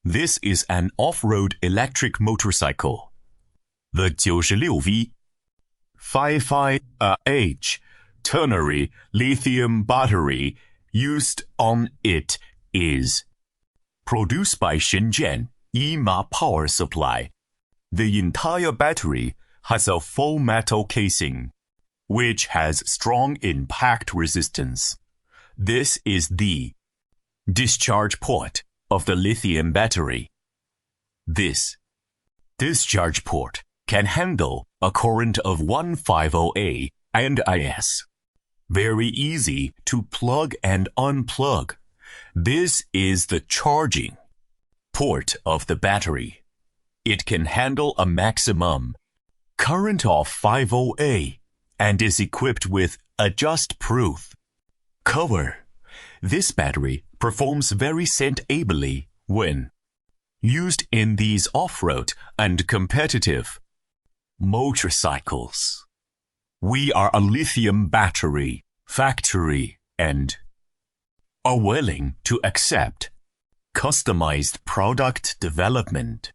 This is an off-road electric motorcycle. The 96V 55H ternary lithium battery used on it is produced by Shenzhen e-moto power supply. The entire battery has a full metal casing, which has strong impact resistance. This is the discharge port of the lithium battery. This discharge port can handle a current of 150A and is very easy to plug and unplug. This is the charging port of the battery. It can handle a maximum current of 50A and is equipped with adjust-proof cover. This battery performs very ably when used in these off-road and competitive motorcycles. We are a lithium battery factory and are willing to accept customized product development.